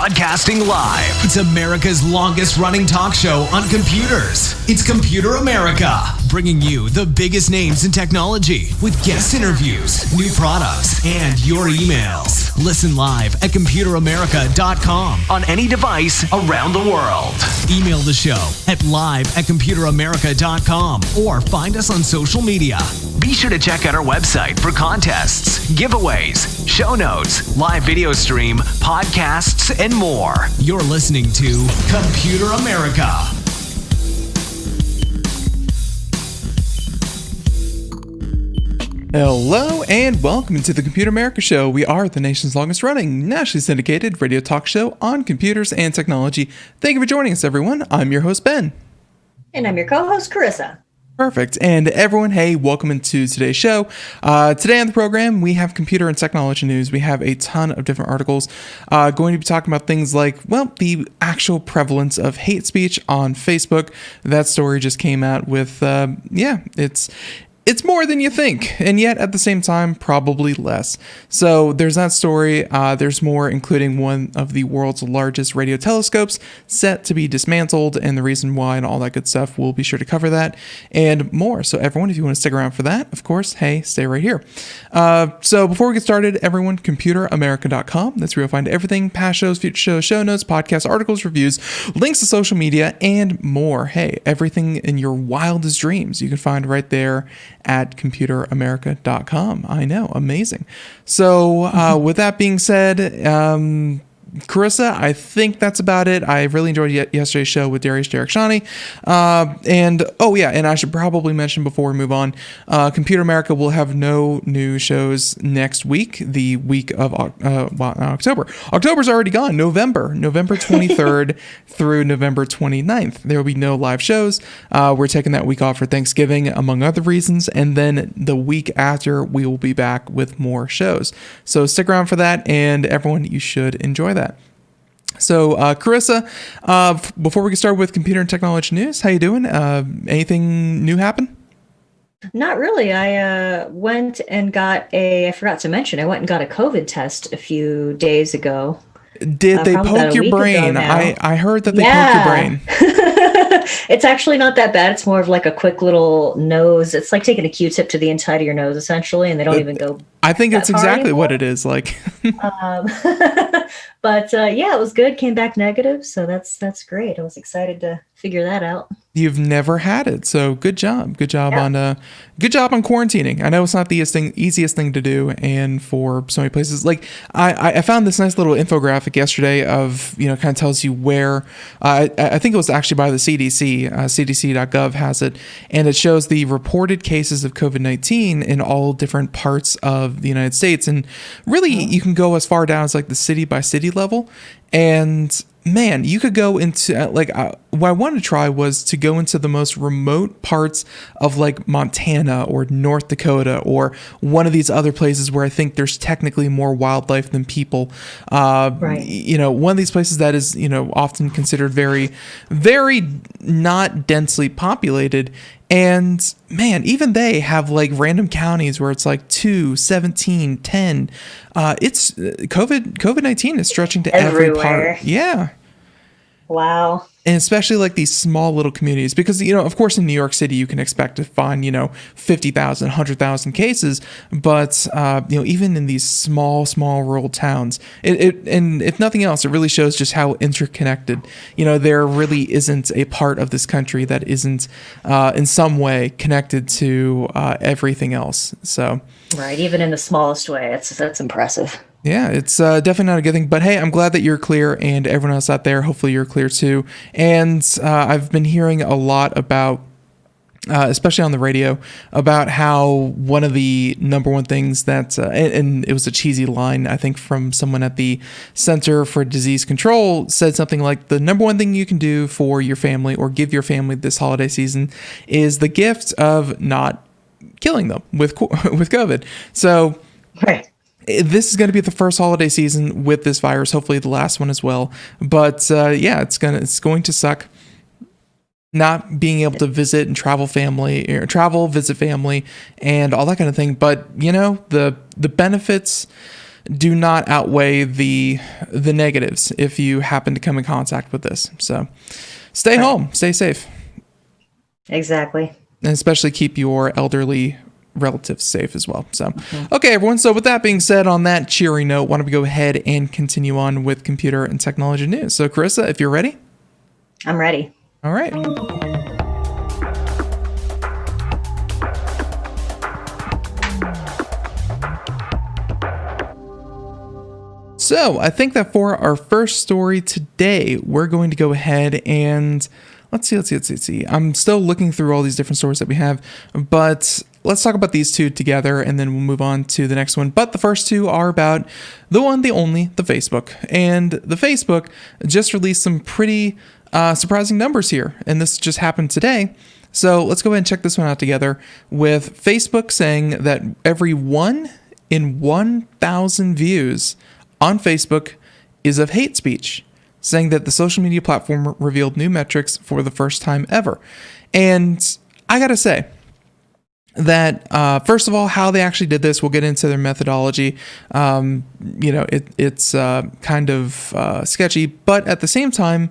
Broadcasting live. It's America's longest running talk show on computers. It's Computer America, bringing you the biggest names in technology with guest interviews, new products, and your emails. Listen live at computeramerica.com on any device around the world. Email the show at live@computeramerica.com or find us on social media. Be sure to check out our website for contests, giveaways, show notes, live video stream, podcasts, and more. You're listening to Computer America. Hello and welcome to the Computer America Show. We are the nation's longest running, nationally syndicated radio talk show on computers and technology. Thank you for joining us, everyone. I'm your host, Ben. And I'm your co-host, Carissa. Perfect. And everyone, hey, welcome into today's show. Today on the program, we have computer and technology news. We have a ton of different articles going to be talking about things like, well, the actual prevalence of hate speech on Facebook. That story just came out with, it's more than you think, and yet at the same time, probably less. So there's that story. There's more, including one of the world's largest radio telescopes set to be dismantled and the reason why and all that good stuff. We'll be sure to cover that and more. So everyone, if you want to stick around for that, of course, hey, stay right here. So before we get started, everyone, computeramerica.com. That's where you'll find everything, past shows, future shows, show notes, podcasts, articles, reviews, links to social media, and more. Hey, everything in your wildest dreams you can find right there at computeramerica.com. I know, amazing. So with that being said, Carissa, I think that's about it. I really enjoyed yesterday's show with Derek Shani. And I should probably mention before we move on, Computer America will have no new shows next week, the week of October. October's already gone. November 23rd through November 29th. There will be no live shows. We're taking that week off for Thanksgiving, among other reasons. And then the week after, we will be back with more shows. So stick around for that. And everyone, you should enjoy that. So, Carissa, before we get started with computer and technology news, how you doing? Anything new happen? Not really. I went and got I forgot to mention, I went and got a COVID test a few days ago. Did they poke your brain? I heard that they poked your brain. It's actually not that bad. It's more of like a quick little nose. It's like taking a Q-tip to the inside of your nose, essentially, and they don't even go. I think that's exactly what it is like. But it was good. Came back negative, so that's great. I was excited to figure that out. You've never had it, so good job. Good job on quarantining. I know it's not the easiest thing to do, and for so many places, like I found this nice little infographic yesterday of kind of tells you where. I think it was actually by the CDC. CDC.gov has it, and it shows the reported cases of COVID-19 in all different parts of the United States, and really you can go as far down as like the city by city level, and man, you could go into what I wanted to try was to go into the most remote parts of like Montana or North Dakota or one of these other places where I think there's technically more wildlife than people. Right. One of these places that is, often considered very, very not densely populated. And man, even they have like random counties where it's like 2, 17, 10. It's COVID-19 is stretching to every part. Yeah. Wow. And especially like these small little communities, because, of course, in New York City, you can expect to find, 50,000, 100,000 cases. But, even in these small rural towns, and if nothing else, it really shows just how interconnected, there really isn't a part of this country that isn't in some way connected to everything else. So, right. Even in the smallest way. That's impressive. Yeah, it's definitely not a good thing. But hey, I'm glad that you're clear, and everyone else out there, hopefully you're clear too. And I've been hearing a lot about, especially on the radio, about how one of the number one things that, and it was a cheesy line, I think, from someone at the Center for Disease Control, said something like, the number one thing you can do for your family or give your family this holiday season is the gift of not killing them with COVID. So, right. This is going to be the first holiday season with this virus, hopefully the last one as well. But it's going to suck not being able to visit and visit family and all that kind of thing. But the benefits do not outweigh the negatives if you happen to come in contact with this. So stay home, stay safe. Exactly. And especially keep your elderly relatives safe as well. So, okay, everyone. So with that being said, on that cheery note, why don't we go ahead and continue on with computer and technology news. So Carissa, if you're ready. I'm ready. All right. So I think that for our first story today, we're going to go ahead and let's see. I'm still looking through all these different stories that we have, but let's talk about these two together and then we'll move on to the next one. But the first two are about the one, the only, the Facebook. And the Facebook just released some pretty surprising numbers here. And this just happened today. So let's go ahead and check this one out together with Facebook saying that every 1 in 1,000 views on Facebook is of hate speech, saying that the social media platform revealed new metrics for the first time ever. And I gotta say that, first of all, how they actually did this, we'll get into their methodology. It's kind of sketchy, but at the same time,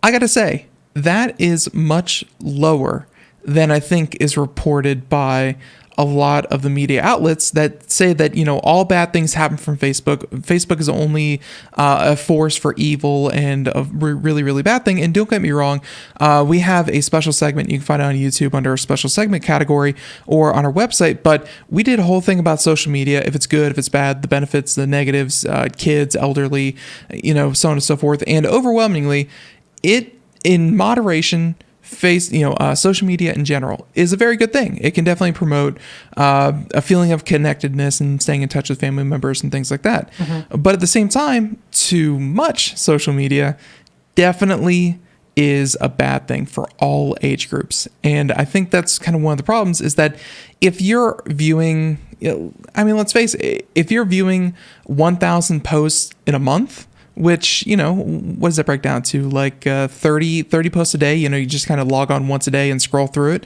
I gotta say, that is much lower than I think is reported by a lot of the media outlets that say that, all bad things happen from Facebook. Facebook is only a force for evil and a really, really bad thing. And don't get me wrong, we have a special segment you can find on YouTube under a special segment category or on our website. But we did a whole thing about social media, if it's good, if it's bad, the benefits, the negatives, kids, elderly, so on and so forth. And overwhelmingly, it, in moderation, social media in general is a very good thing. It can definitely promote a feeling of connectedness and staying in touch with family members and things like that. But at the same time, too much social media definitely is a bad thing for all age groups. And I think that's kind of one of the problems is that if you're viewing, let's face it, if you're viewing 1,000 posts in a month, which, what does that break down to? Like 30 posts a day, you just kind of log on once a day and scroll through it.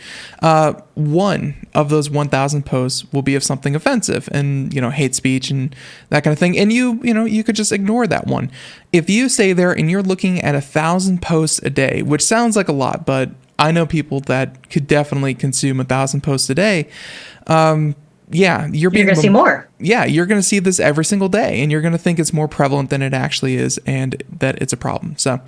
One of those 1,000 posts will be of something offensive and, hate speech and that kind of thing. And you could just ignore that one. If you stay there and you're looking at 1,000 posts a day, which sounds like a lot, but I know people that could definitely consume 1,000 posts a day. You're going to see more. Yeah, you're going to see this every single day, and you're going to think it's more prevalent than it actually is, and that it's a problem. So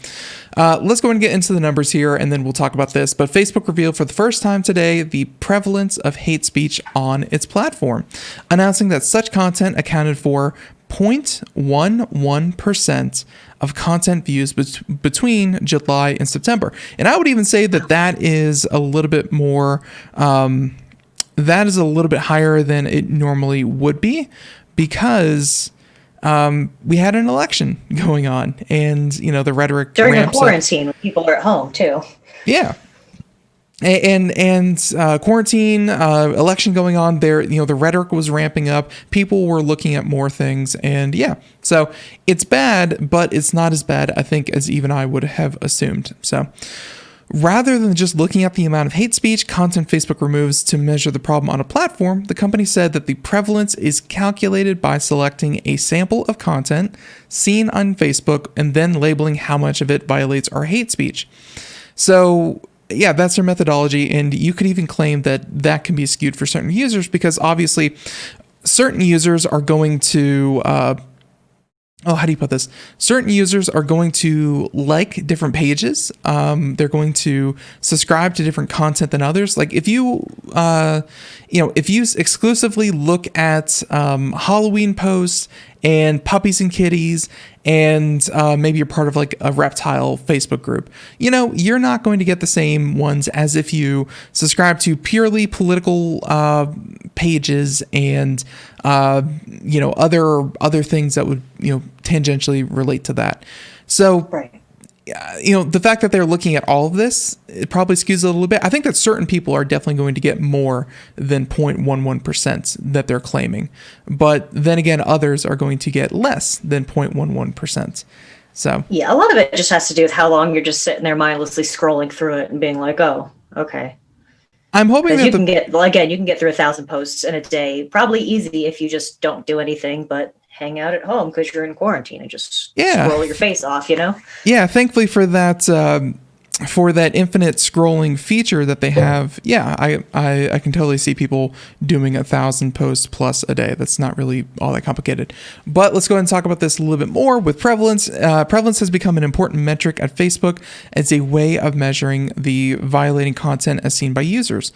let's go and get into the numbers here, and then we'll talk about this. But Facebook revealed for the first time today the prevalence of hate speech on its platform, announcing that such content accounted for 0.11% of content views between July and September. And I would even say that is a little bit more... that is a little bit higher than it normally would be because we had an election going on and, the rhetoric during the quarantine when people are at home too. Yeah. And quarantine, election going on there, the rhetoric was ramping up. People were looking at more things and so it's bad, but it's not as bad, I think, as even I would have assumed. So rather than just looking at the amount of hate speech content Facebook removes to measure the problem on a platform, the company said that the prevalence is calculated by selecting a sample of content seen on Facebook and then labeling how much of it violates our hate speech. So, that's their methodology, and you could even claim that can be skewed for certain users because obviously certain users are going to... how do you put this? Certain users are going to like different pages. They're going to subscribe to different content than others. Like if you exclusively look at Halloween posts and puppies and kitties, and maybe you're part of like a reptile Facebook group, you're not going to get the same ones as if you subscribe to purely political pages and other things that would tangentially relate to that. So right. The fact that they're looking at all of this, it probably skews it a little bit. I think that certain people are definitely going to get more than 0.11% that they're claiming. But then again, others are going to get less than 0.11%. So a lot of it just has to do with how long you're just sitting there mindlessly scrolling through it and being like, oh, okay. I'm hoping that you can get through 1,000 posts in a day, probably easy if you just don't do anything but hang out at home because you're in quarantine and just Yeah. scroll your face off, Yeah, thankfully for that infinite scrolling feature that they have, I can totally see people doing 1,000 posts plus a day. That's not really all that complicated. But let's go ahead and talk about this a little bit more with prevalence. Prevalence has become an important metric at Facebook as a way of measuring the violating content as seen by users.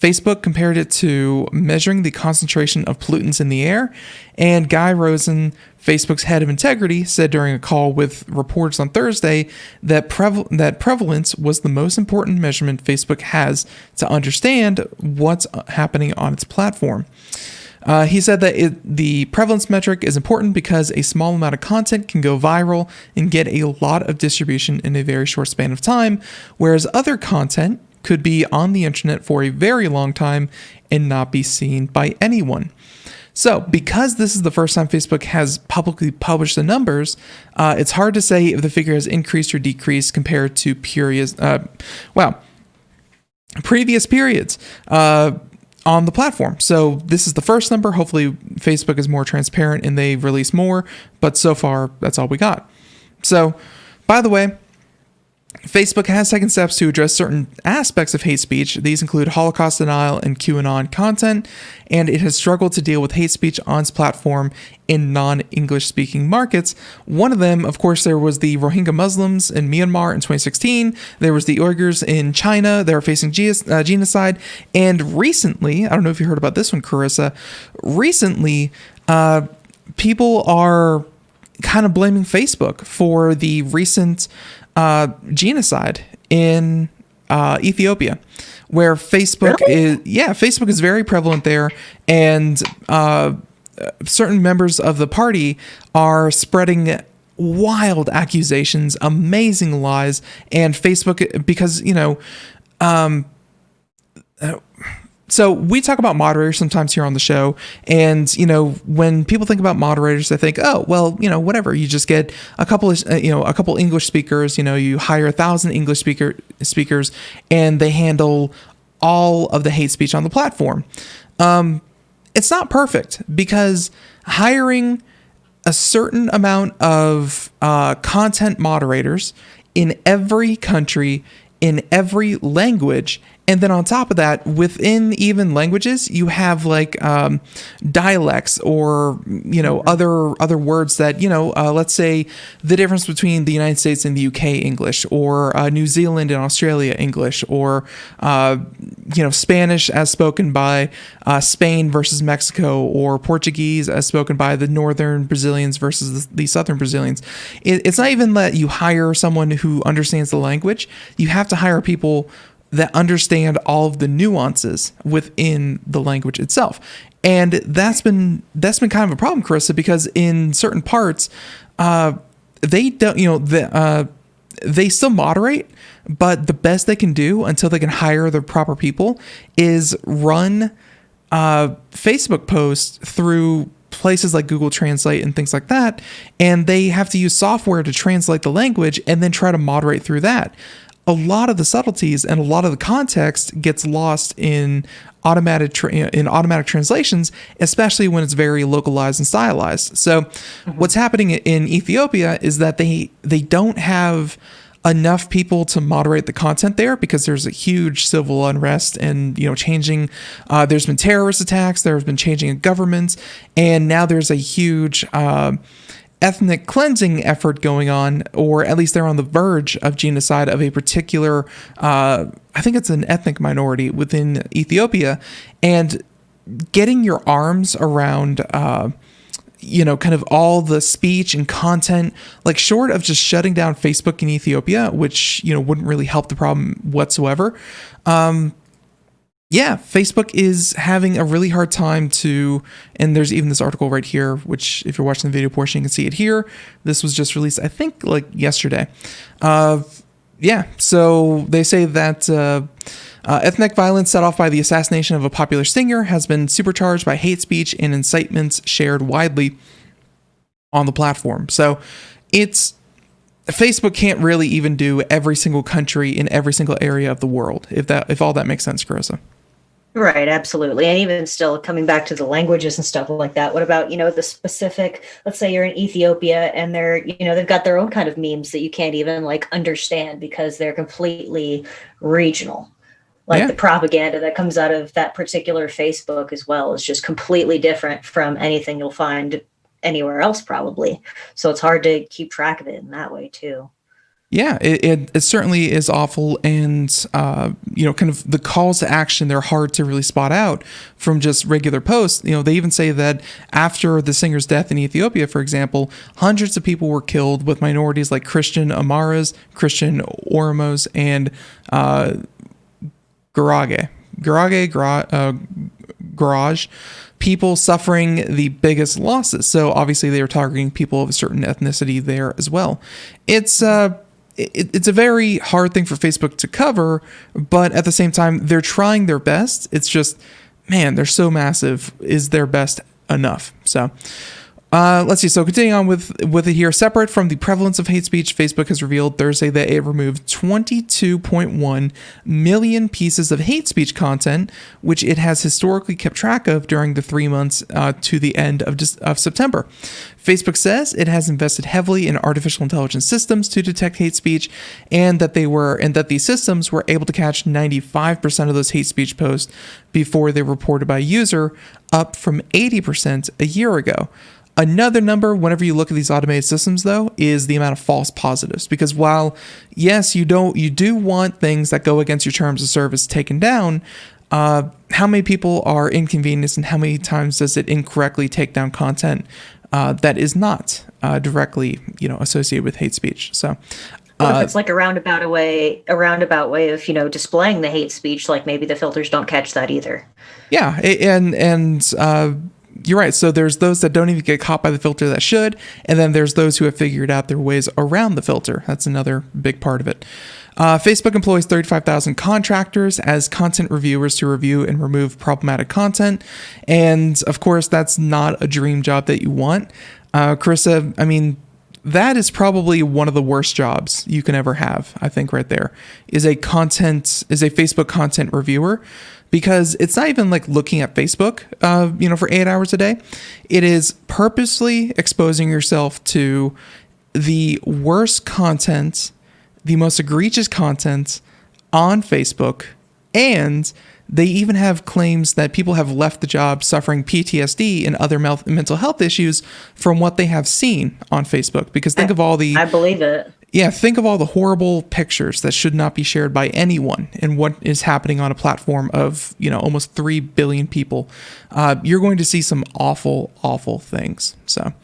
Facebook compared it to measuring the concentration of pollutants in the air, and Guy Rosen, Facebook's head of integrity, said during a call with reporters on Thursday that prevalence was the most important measurement Facebook has to understand what's happening on its platform. He said that the prevalence metric is important because a small amount of content can go viral and get a lot of distribution in a very short span of time, whereas other content could be on the internet for a very long time and not be seen by anyone. So, because this is the first time Facebook has publicly published the numbers, it's hard to say if the figure has increased or decreased compared to previous periods on the platform. So, this is the first number. Hopefully, Facebook is more transparent and they release more, but so far, that's all we got. So, by the way, Facebook has taken steps to address certain aspects of hate speech. These include Holocaust denial and QAnon content, and it has struggled to deal with hate speech on its platform in non-English speaking markets. One of them, of course, there was the Rohingya Muslims in Myanmar in 2016. There was the Uyghurs in China. They were facing genocide. And recently, I don't know if you heard about this one, Carissa, recently, people are kind of blaming Facebook for the recent genocide in Ethiopia, where Facebook Facebook is very prevalent there, and certain members of the party are spreading wild accusations, amazing lies, and Facebook, because so we talk about moderators sometimes here on the show, and when people think about moderators, they think, oh well, whatever. You just get a couple English speakers. You hire 1,000 English speakers, and they handle all of the hate speech on the platform. It's not perfect, because hiring a certain amount of content moderators in every country, in every language. And then on top of that, within even languages, you have like dialects or other words that let's say the difference between the United States and the UK English, or New Zealand and Australia English, or Spanish as spoken by Spain versus Mexico, or Portuguese as spoken by the northern Brazilians versus the southern Brazilians. It's not even that you hire someone who understands the language; you have to hire people that understand all of the nuances within the language itself. And that's been kind of a problem, Carissa, because in certain parts, they don't, they still moderate, but the best they can do until they can hire the proper people is run Facebook posts through places like Google Translate and things like that. And they have to use software to translate the language and then try to moderate through that. A lot of the subtleties and a lot of the context gets lost in automatic translations, especially when it's very localized and stylized. So what's happening in Ethiopia is that they don't have enough people to moderate the content there, because there's a huge civil unrest and changing. There's been terrorist attacks. There's been changing of governments, and now there's a huge ethnic cleansing effort going on, or at least they're on the verge of genocide of a particular, I think it's an ethnic minority within Ethiopia, and getting your arms around, kind of all the speech and content, like short of just shutting down Facebook in Ethiopia, which, wouldn't really help the problem whatsoever. Facebook is having a really hard time and there's even this article right here, which if you're watching the video portion, you can see it here. This was just released, I think, like yesterday. So they say that ethnic violence set off by the assassination of a popular singer has been supercharged by hate speech and incitements shared widely on the platform. So Facebook can't really even do every single country in every single area of the world, if all that makes sense, Carissa. Right, absolutely. And even still coming back to the languages and stuff like that, what about, the specific, let's say you're in Ethiopia and they've got their own kind of memes that you can't even like understand because they're completely regional. Like Yeah. the propaganda that comes out of that particular Facebook as well is just completely different from anything you'll find anywhere else, probably. So it's hard to keep track of it in that way too. Yeah, it certainly is awful, and kind of the calls to action, they're hard to really spot out from just regular posts. They even say that after the singer's death in Ethiopia, for example, hundreds of people were killed, with minorities like Christian Amaras, Christian Oromos, and Garage people suffering the biggest losses. So obviously they were targeting people of a certain ethnicity there as well. It's a very hard thing for Facebook to cover, but at the same time, they're trying their best. It's just, man, they're so massive. Is their best enough? So let's see. So continuing on with it here, separate from the prevalence of hate speech, Facebook has revealed Thursday that it removed 22.1 million pieces of hate speech content, which it has historically kept track of during the 3 months to the end of September. Facebook says it has invested heavily in artificial intelligence systems to detect hate speech, and that these systems were able to catch 95% of those hate speech posts before they were reported by a user, up from 80% a year ago. Another number, whenever you look at these automated systems, though, is the amount of false positives. Because while, yes, you do want things that go against your terms of service taken down, how many people are inconvenienced, and how many times does it incorrectly take down content that is not directly, associated with hate speech? So, what if it's like a roundabout way of, displaying the hate speech, like maybe the filters don't catch that either. Yeah, and you're right. So there's those that don't even get caught by the filter that should, and then there's those who have figured out their ways around the filter. That's another big part of it. Facebook employs 35,000 contractors as content reviewers to review and remove problematic content. And of course, that's not a dream job that you want. Carissa, I mean, that is probably one of the worst jobs you can ever have, I think, right there, is a Facebook content reviewer, because it's not even like looking at Facebook, for 8 hours a day. It is purposely exposing yourself to the worst content, the most egregious content on Facebook, and they even have claims that people have left the job suffering PTSD and other mental health issues from what they have seen on Facebook. Because think of all the... I believe it. Yeah, think of all the horrible pictures that should not be shared by anyone and what is happening on a platform of, almost 3 billion people. You're going to see some awful, awful things. So...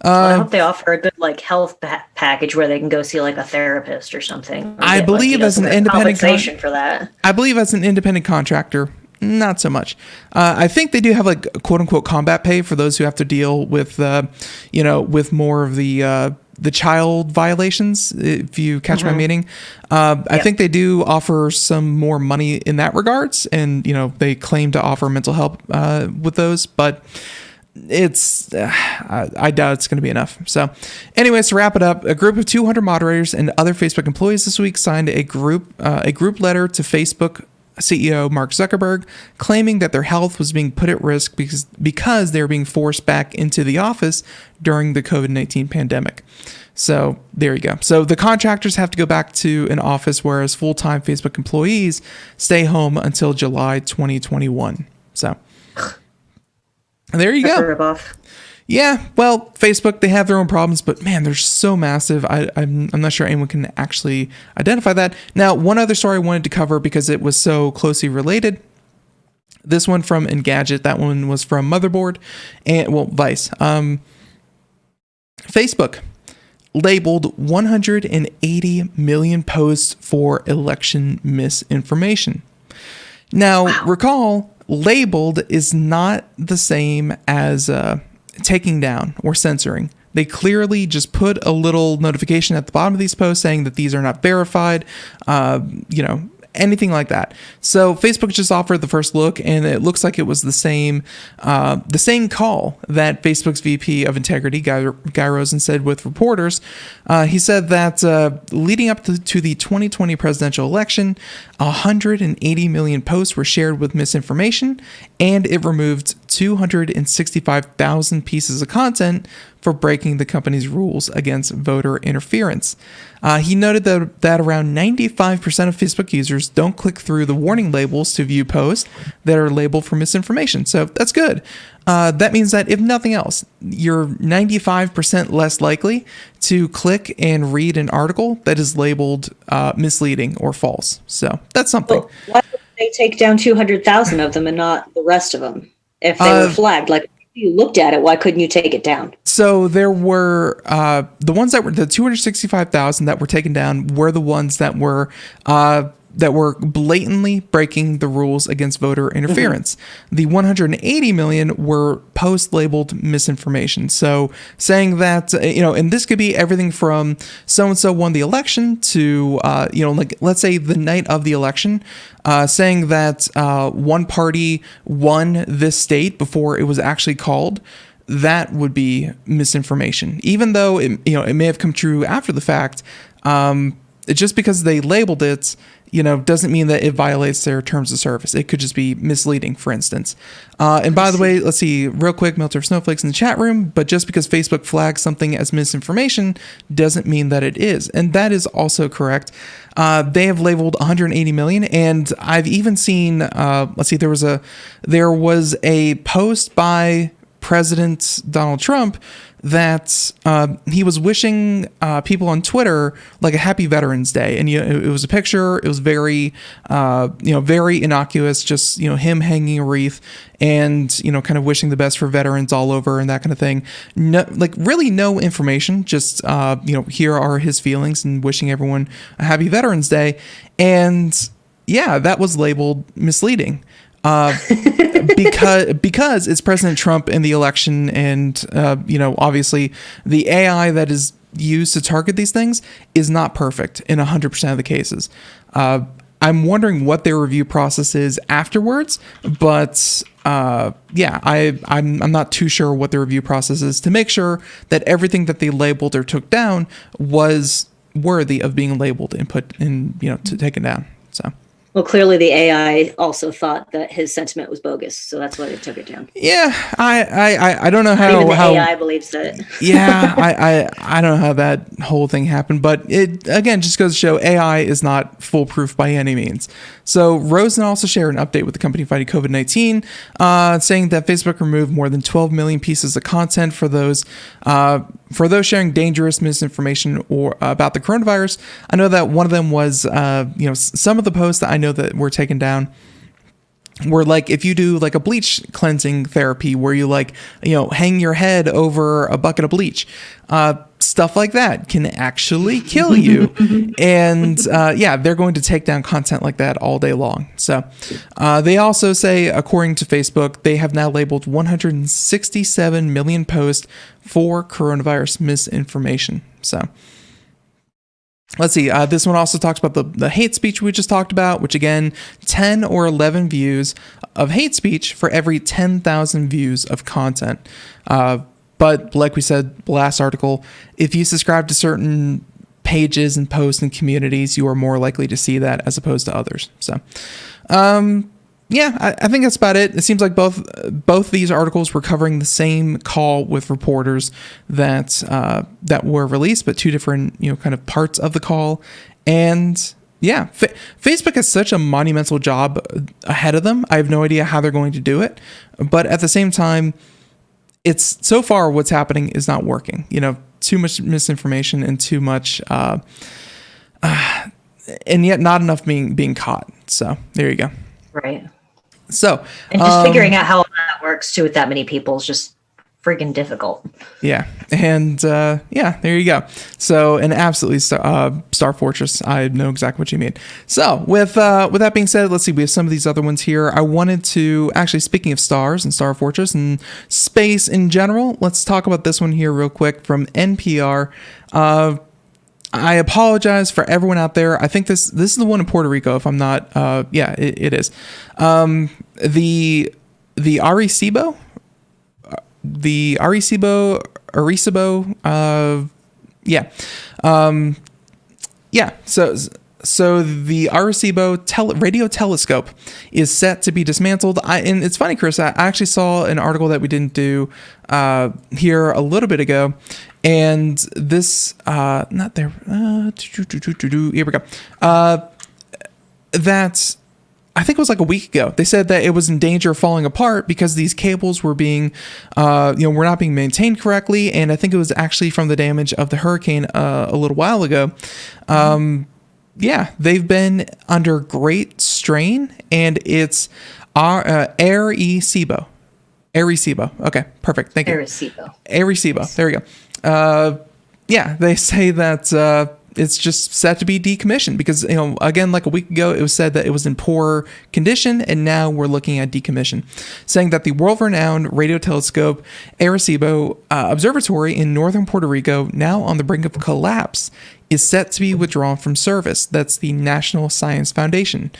I hope they offer a good health package where they can go see a therapist or something. I believe as an independent compensation for that. I believe as an independent contractor, not so much. I think they do have quote unquote combat pay for those who have to deal with with more of the child violations, if you catch my meaning. I think they do offer some more money in that regards, and they claim to offer mental health with those, but it's I doubt it's going to be enough. So anyways, to wrap it up, a group of 200 moderators and other Facebook employees this week signed a group letter to Facebook CEO Mark Zuckerberg, claiming that their health was being put at risk because they were being forced back into the office during the COVID-19 pandemic. So there you go. So the contractors have to go back to an office, whereas full-time Facebook employees stay home until July 2021. So there you go. Yeah, well, Facebook, they have their own problems, but man, they're so massive. I'm not sure anyone can actually identify that. Now, one other story I wanted to cover because it was so closely related. This one from Engadget, that one was from Motherboard, and Vice. Facebook labeled 180 million posts for election misinformation. Now, recall, labeled is not the same as taking down or censoring. They clearly just put a little notification at the bottom of these posts saying that these are not verified, anything like that. So Facebook just offered the first look, and it looks like it was the same call that Facebook's VP of Integrity, Guy Rosen, said with reporters. He said that leading up to the 2020 presidential election, 180 million posts were shared with misinformation, and it removed 265,000 pieces of content for breaking the company's rules against voter interference. He noted that around 95% of Facebook users don't click through the warning labels to view posts that are labeled for misinformation. So that's good. That means that if nothing else, you're 95% less likely to click and read an article that is labeled misleading or false. So that's something. Well, why would they take down 200,000 of them and not the rest of them if they were flagged? Like, if you looked at it, why couldn't you take it down? So there were the ones that were the 265,000 that were taken down were the ones that were blatantly breaking the rules against voter interference. Mm-hmm. The 180 million were post labeled misinformation. So saying that, and this could be everything from so-and-so won the election to, like let's say the night of the election, saying that one party won this state before it was actually called. That would be misinformation, even though it may have come true after the fact. Just because they labeled it, doesn't mean that it violates their terms of service. It could just be misleading, for instance. And by the way, let's see, real quick, Melter of Snowflakes in the chat room, but just because Facebook flags something as misinformation doesn't mean that it is. And that is also correct. They have labeled 180 million. And I've even seen, there was a post by President Donald Trump that he was wishing people on Twitter like a happy Veterans Day, and it was a picture. It was very, very innocuous, just him hanging a wreath and kind of wishing the best for veterans all over and that kind of thing. No, like really no information. Just here are his feelings and wishing everyone a happy Veterans Day, and yeah, that was labeled misleading. Because it's President Trump in the election, and obviously the AI that is used to target these things is not perfect in 100% of the cases. I'm wondering what their review process is afterwards, but I'm not too sure what their review process is to make sure that everything that they labeled or took down was worthy of being labeled and put in, taken down. So. Well, clearly the AI also thought that his sentiment was bogus, so that's why they took it down. Yeah, I don't know how even the AI believes it. Yeah, I don't know how that whole thing happened, but it again just goes to show AI is not foolproof by any means. So Rosen also shared an update with the company fighting COVID-19, saying that Facebook removed more than 12 million pieces of content for those sharing dangerous misinformation or about the coronavirus. I know that one of them was, some of the posts that I know that were taken down were like, if you do like a bleach cleansing therapy where you hang your head over a bucket of bleach, stuff like that can actually kill you. And they're going to take down content like that all day long. So they also say, according to Facebook, they have now labeled 167 million posts for coronavirus misinformation. So let's see. This one also talks about the hate speech we just talked about, which again, 10 or 11 views of hate speech for every 10,000 views of content. But like we said, last article, if you subscribe to certain pages and posts and communities, you are more likely to see that as opposed to others. So, I think that's about it. It seems like both these articles were covering the same call with reporters that were released, but two different kind of parts of the call. And yeah, Facebook has such a monumental job ahead of them. I have no idea how they're going to do it, but at the same time, it's so far what's happening is not working. Too much misinformation and too much, and yet not enough being caught. So there you go. Right. So, and just figuring out how all that works too with that many people is just freaking difficult. Yeah. And there you go. So an absolutely Star Fortress. I know exactly what you mean. So with that being said, let's see, we have some of these other ones here. I wanted to actually, speaking of stars and Star Fortress and space in general, let's talk about this one here real quick from NPR. I apologize for everyone out there. I think this is the one in Puerto Rico, if I'm not, it is. The Arecibo, Yeah. Yeah. So the Arecibo radio telescope is set to be dismantled. And it's funny, Chris, I actually saw an article that we didn't do here a little bit ago. And this, not there. Here we go. That I think it was like a week ago. They said that it was in danger of falling apart because these cables were being, were not being maintained correctly. And I think it was actually from the damage of the hurricane a little while ago. Yeah, they've been under great strain, and it's Arecibo. Okay, perfect. Thank you. Arecibo. There we go. Yeah, they say that it's just set to be decommissioned because, again, like a week ago, it was said that it was in poor condition, and now we're looking at decommission, saying that the world-renowned radio telescope Arecibo Observatory in northern Puerto Rico, now on the brink of collapse, is set to be withdrawn from service. That's the National Science Foundation.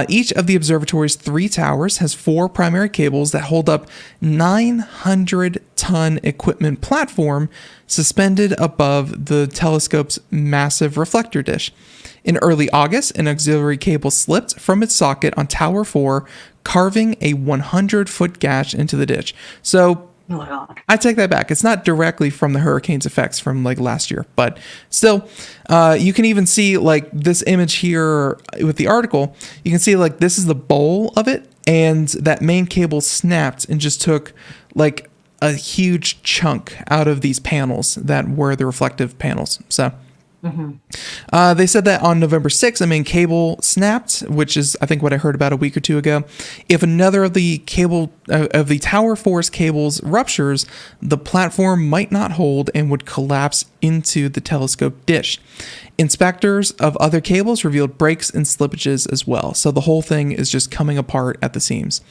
Each of the observatory's 3 towers has 4 primary cables that hold up 900-ton equipment platform suspended above the telescope's massive reflector dish. In early August, an auxiliary cable slipped from its socket on Tower 4, carving a 100-foot gash into the dish. So, oh my God. I take that back. It's not directly from the hurricane's effects from like last year, but still, you can even see like this image here with the article. You can see like this is the bowl of it, and that main cable snapped and just took like a huge chunk out of these panels that were the reflective panels. So. They said that on November 6th, a main cable snapped, which is, I think, what I heard about a week or two ago. If another of the Tower Force cables ruptures, the platform might not hold and would collapse into the telescope dish. Inspectors of other cables revealed breaks and slippages as well. So the whole thing is just coming apart at the seams.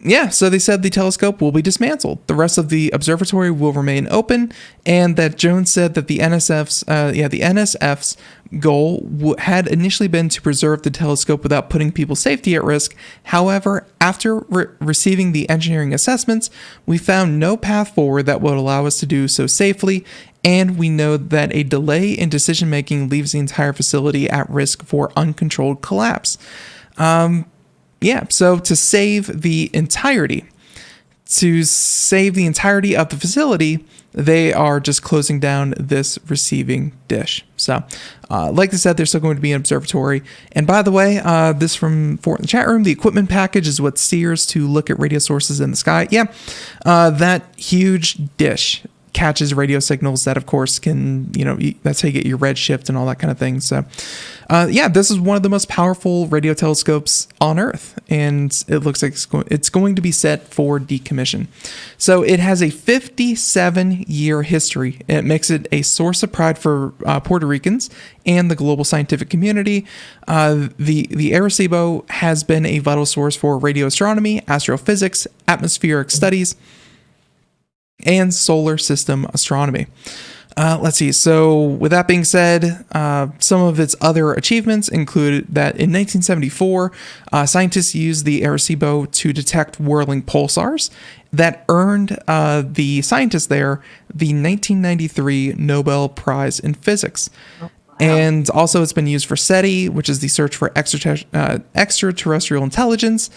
Yeah, so they said the telescope will be dismantled. The rest of the observatory will remain open, and that Jones said that the NSF's goal had initially been to preserve the telescope without putting people's safety at risk. However, after receiving the engineering assessments, we found no path forward that would allow us to do so safely, and we know that a delay in decision-making leaves the entire facility at risk for uncontrolled collapse. Yeah, so to save the entirety of the facility, they are just closing down this receiving dish. So, like I said, there's still going to be an observatory. And by the way, this from Fort in the chat room, the equipment package is what steers to look at radio sources in the sky. Yeah, that huge dish catches radio signals that, of course, can, that's how you get your redshift and all that kind of thing. So, yeah, this is one of the most powerful radio telescopes on Earth, and it looks like it's going to be set for decommission. So it has a 57-year history. It makes it a source of pride for Puerto Ricans and the global scientific community. The Arecibo has been a vital source for radio astronomy, astrophysics, atmospheric studies, and solar system astronomy. Let's see. So with that being said, some of its other achievements include that in 1974, scientists used the Arecibo to detect whirling pulsars that earned the scientists there the 1993 Nobel Prize in Physics. And also it's been used for SETI, which is the search for extraterrestrial intelligence.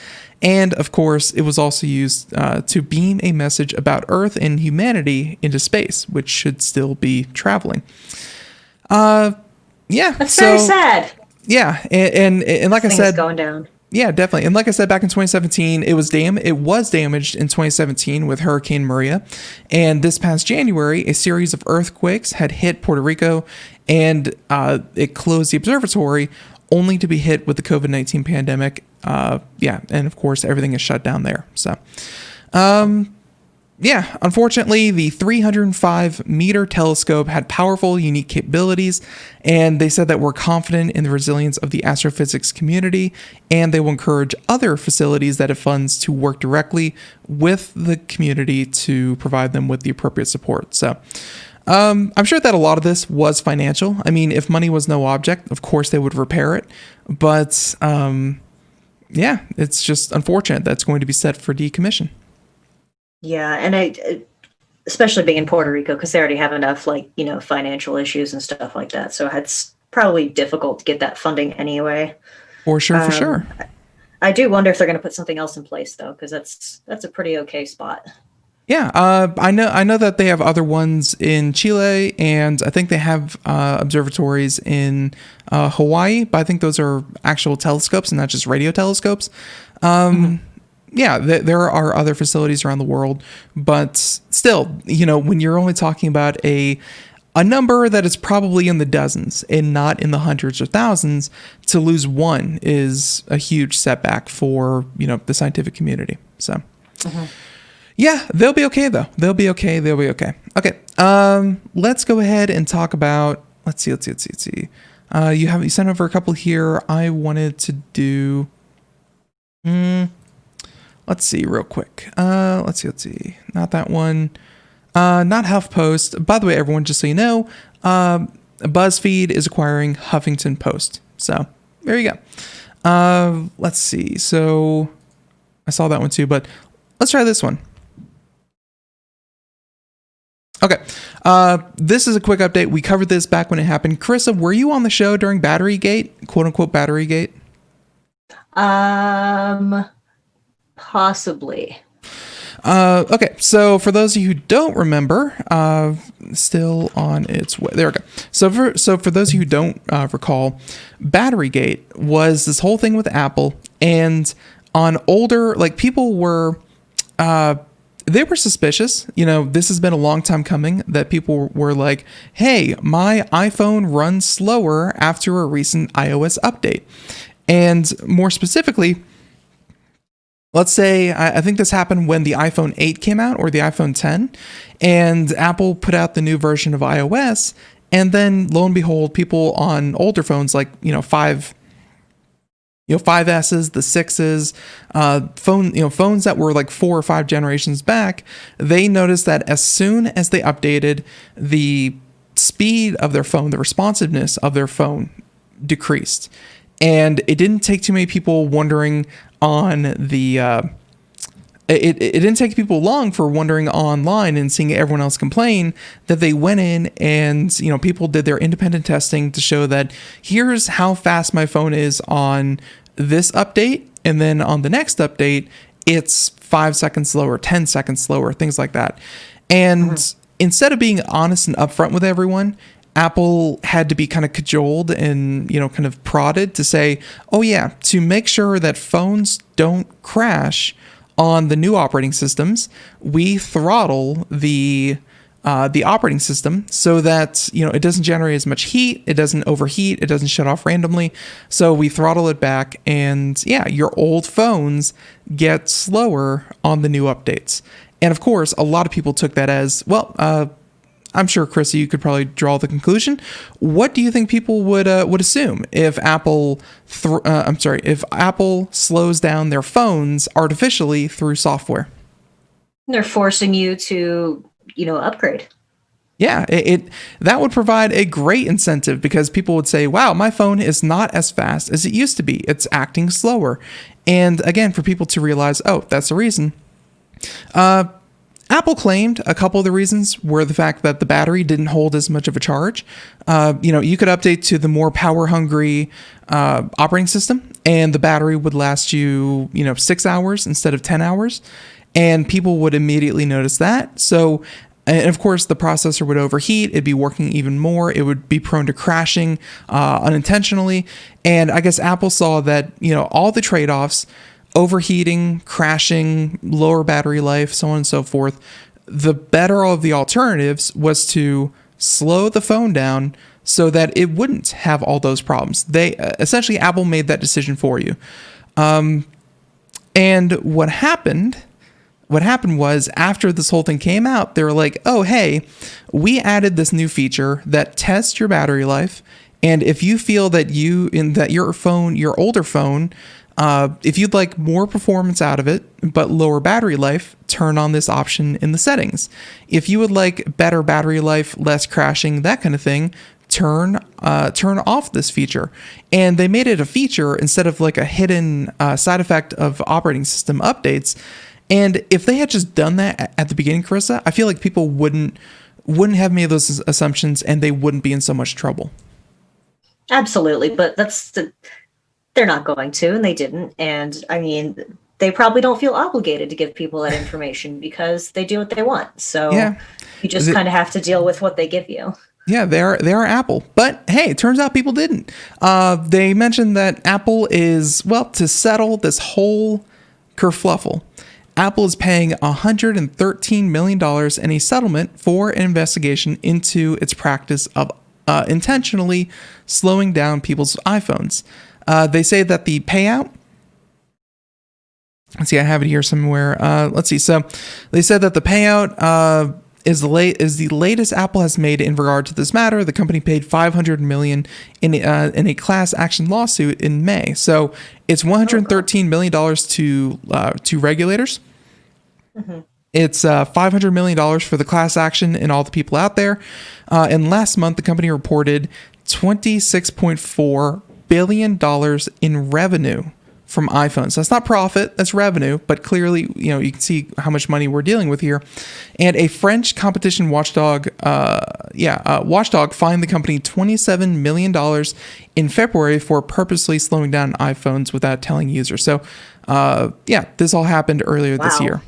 And of course, it was also used to beam a message about Earth and humanity into space, which should still be traveling. Yeah. That's very sad. Yeah. And like I said, going down. Yeah, definitely. And like I said, back in 2017, it was damaged in 2017 with Hurricane Maria. And this past January, a series of earthquakes had hit Puerto Rico, and it closed the observatory, only to be hit with the COVID-19 pandemic. Yeah, and of course, everything is shut down there. So, yeah, unfortunately, the 305-meter telescope had powerful, unique capabilities, and they said that we're confident in the resilience of the astrophysics community, and they will encourage other facilities that have funds to work directly with the community to provide them with the appropriate support. So, I'm sure that a lot of this was financial. I mean, if money was no object, of course they would repair it, but yeah, it's just unfortunate that's going to be set for decommission. Yeah, and especially being in Puerto Rico, because they already have enough, like, financial issues and stuff like that. So it's probably difficult to get that funding anyway. For sure, for sure. I do wonder if they're going to put something else in place, though, because that's a pretty okay spot. Yeah, I know that they have other ones in Chile, and I think they have observatories in Hawaii, but I think those are actual telescopes and not just radio telescopes. Yeah, there are other facilities around the world, but still, when you're only talking about a number that is probably in the dozens and not in the hundreds or thousands, to lose one is a huge setback for, the scientific community. So, yeah, they'll be okay, though. They'll be okay. Okay, let's go ahead and talk about, let's see. You sent over a couple here. I wanted to do, let's see real quick. Let's see. Not that one. Not HuffPost. By the way, everyone, just so you know, BuzzFeed is acquiring Huffington Post. So there you go. Let's see. So I saw that one too, but let's try this one. Okay. This is a quick update. We covered this back when it happened. Carissa, were you on the show during Batterygate, quote unquote Batterygate? Possibly. Okay, so for those of you who don't remember, still on its way. There we go. So for those of you who don't recall, Batterygate was this whole thing with Apple, and on older, like, people were, they were suspicious. This has been a long time coming, that people were like, hey, my iPhone runs slower after a recent iOS update. And more specifically, let's say, I think this happened when the iPhone 8 came out, or the iPhone 10, and Apple put out the new version of iOS, and then lo and behold, people on older phones, like, 5S, the 6s, phones that were like 4 or 5 generations back, they noticed that as soon as they updated, the speed of their phone, the responsiveness of their phone decreased. And it didn't take too many people wondering on the, it didn't take people long for wondering online and seeing everyone else complain, that they went in and, people did their independent testing to show that here's how fast my phone is on this update. And then on the next update, it's 5 seconds slower, 10 seconds slower, things like that. And instead of being honest and upfront with everyone, Apple had to be kind of cajoled and, kind of prodded to say, oh yeah, to make sure that phones don't crash on the new operating systems, we throttle the operating system so that, it doesn't generate as much heat, it doesn't overheat, it doesn't shut off randomly. So we throttle it back, and yeah, your old phones get slower on the new updates. And of course, a lot of people took that as, well, I'm sure, Chrissy, you could probably draw the conclusion. What do you think people would assume if Apple, if Apple slows down their phones artificially through software? They're forcing you to, upgrade. Yeah, that would provide a great incentive, because people would say, wow, my phone is not as fast as it used to be. It's acting slower. And again, for people to realize, oh, that's the reason. Apple claimed a couple of the reasons were the fact that the battery didn't hold as much of a charge. You could update to the more power-hungry operating system, and the battery would last you, 6 hours instead of 10 hours. And people would immediately notice that. So, and of course, the processor would overheat. It'd be working even more. It would be prone to crashing unintentionally. And I guess Apple saw that, all the trade-offs, overheating, crashing, lower battery life, so on and so forth, the better of the alternatives was to slow the phone down so that it wouldn't have all those problems. They essentially, Apple made that decision for you. And what happened was, after this whole thing came out, they were like, oh, hey, we added this new feature that tests your battery life. And if you feel that your older phone, if you'd like more performance out of it, but lower battery life, turn on this option in the settings. If you would like better battery life, less crashing, that kind of thing, turn off this feature. And they made it a feature instead of like a hidden side effect of operating system updates. And if they had just done that at the beginning, Carissa, I feel like people wouldn't have made those assumptions, and they wouldn't be in so much trouble. Absolutely, but they're not going to, and they didn't. And I mean, they probably don't feel obligated to give people that information because they do what they want. So you just kind of have to deal with what they give you. Yeah, they are Apple. But hey, it turns out people didn't. They mentioned that Apple is, well, to settle this whole kerfluffle, Apple is paying $113 million in a settlement for an investigation into its practice of intentionally slowing down people's iPhones. They say that the payout, let's see, I have it here somewhere. Let's see. So they said that the payout is the latest Apple has made in regard to this matter. The company paid $500 million in a class action lawsuit in May. So it's $113 million to regulators. Mm-hmm. It's $500 million for the class action and all the people out there. And last month, the company reported $26.4 billion in revenue from iPhones. That's not profit, that's revenue, but clearly, you can see how much money we're dealing with here. And a French competition watchdog, watchdog fined the company $27 million in February for purposely slowing down iPhones without telling users. So, this all happened earlier this year.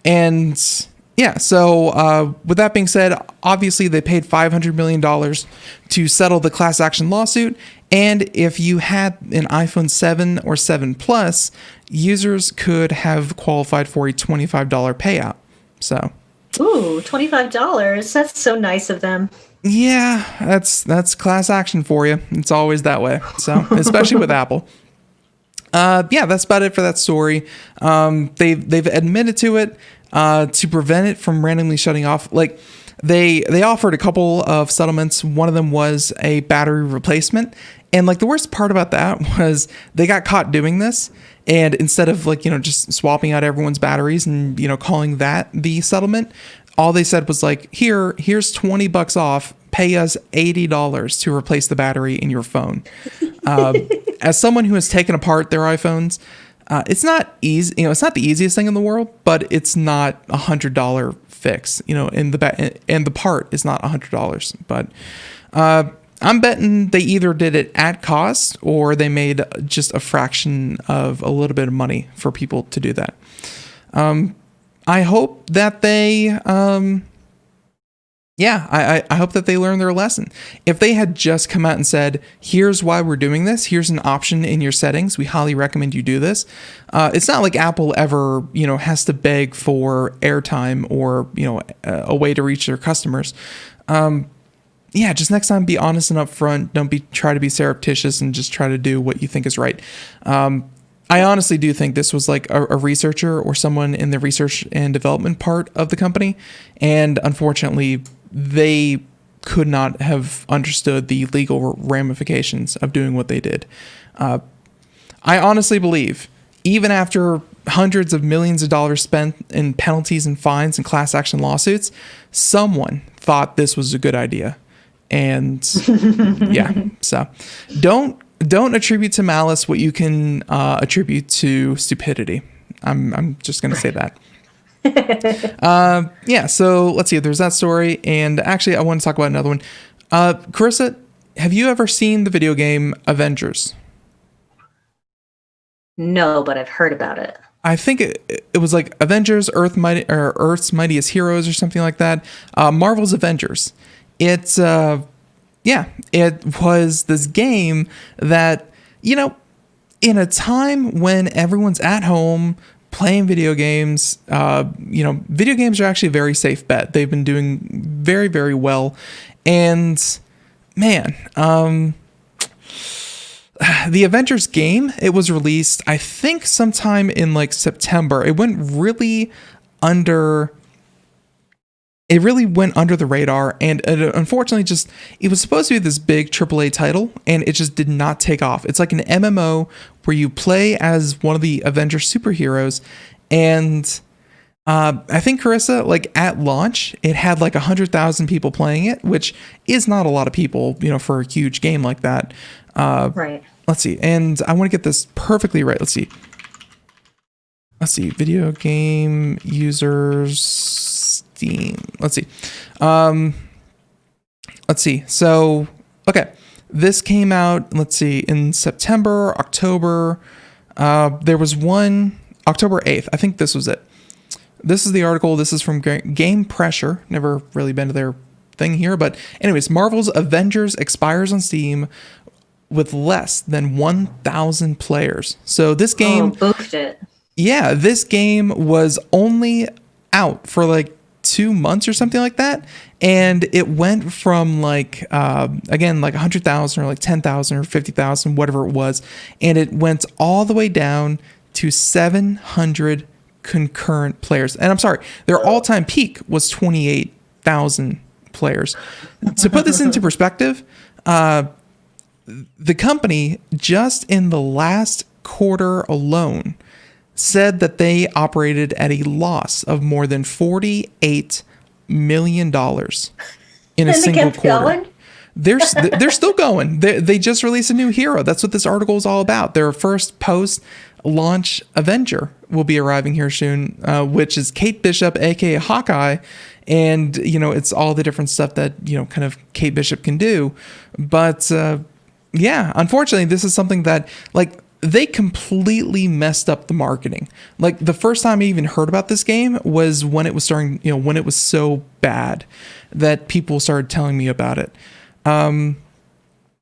And so with that being said, obviously they paid $500 million to settle the class action lawsuit. And if you had an iPhone 7 or 7 Plus, users could have qualified for a $25 payout. So, ooh, $25. That's so nice of them. Yeah, that's class action for you. It's always that way. So, especially with Apple. That's about it for that story. They've admitted to it to prevent it from randomly shutting off. Like they offered a couple of settlements. One of them was a battery replacement. And like the worst part about that was they got caught doing this. And instead of just swapping out everyone's batteries and, calling that the settlement, all they said was like, here's $20 off, pay us $80 to replace the battery in your phone. As someone who has taken apart their iPhones, it's not easy. It's not the easiest thing in the world, but it's not $100 fix. And the part is not $100. But I'm betting they either did it at cost or they made just a fraction of a little bit of money for people to do that. I hope that they, I hope that they learned their lesson. If they had just come out and said, here's why we're doing this, here's an option in your settings, we highly recommend you do this. It's not like Apple ever, has to beg for airtime or, a way to reach their customers. Just next time, be honest and upfront. Don't try to be surreptitious and just try to do what you think is right. I honestly do think this was like a researcher or someone in the research and development part of the company. And unfortunately, they could not have understood the legal ramifications of doing what they did. I honestly believe, even after hundreds of millions of dollars spent in penalties and fines and class action lawsuits, someone thought this was a good idea. And so don't attribute to malice what you can attribute to stupidity. I'm just going to say that. So let's see. There's that story. And actually, I want to talk about another one. Carissa, have you ever seen the video game Avengers? No, but I've heard about it. I think it was like Avengers, Earth's Mightiest Heroes or something like that. Marvel's Avengers. It was this game that, in a time when everyone's at home playing video games, video games are actually a very safe bet. They've been doing very, very well. And man, the Avengers game, it was released, I think sometime in like September. It went really under the radar, and it unfortunately it was supposed to be this big AAA title, and it just did not take off. It's like an MMO where you play as one of the Avengers superheroes, and I think, Carissa, like at launch, it had like 100,000 people playing it, which is not a lot of people, for a huge game like that. Right. Let's see, and I want to get this perfectly right. Let's see. let's see, video game users Steam. Let's see. So, okay. This came out, let's see, in September, October. There was one, October 8th. I think this was it. This is the article. This is from Game Pressure. Never really been to their thing here. But anyways, Marvel's Avengers expires on Steam with less than 1,000 players. So this game... booked it. Yeah, this game was only out for like 2 months or something like that. And it went from like, again, like 100,000 or like 10,000 or 50,000, whatever it was. And it went all the way down to 700 concurrent players. And I'm sorry, their all-time peak was 28,000 players. To put this into perspective, the company just in the last quarter alone said that they operated at a loss of more than $48 million in a single quarter. Going? They're still going. They just released a new hero. That's what this article is all about. Their first post-launch Avenger will be arriving here soon, which is Kate Bishop, aka Hawkeye, and it's all the different stuff that kind of Kate Bishop can do. But yeah, unfortunately, this is something that like they completely messed up the marketing. Like the first time I even heard about this game was when it was starting, when it was so bad that people started telling me about it. How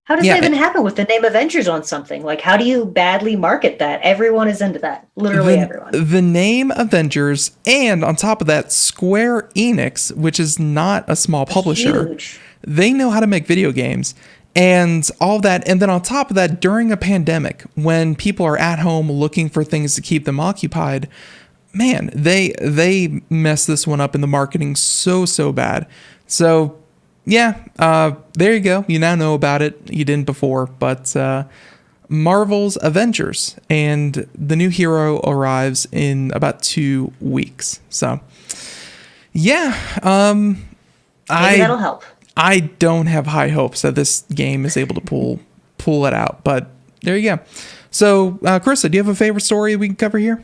does that even happen with the name Avengers on something? Like, how do you badly market that? Everyone is into that. Literally everyone. The name Avengers, and on top of that, Square Enix, which is not a small publisher, Huge. They know how to make video games. And all that, and then on top of that, during a pandemic, when people are at home looking for things to keep them occupied, man, they messed this one up in the marketing so bad. So, yeah, there you go. You now know about it. You didn't before, but Marvel's Avengers, and the new hero arrives in about 2 weeks. So, yeah, Maybe that'll help. I don't have high hopes that this game is able to pull it out, but there you go. So, Carissa, do you have a favorite story we can cover here?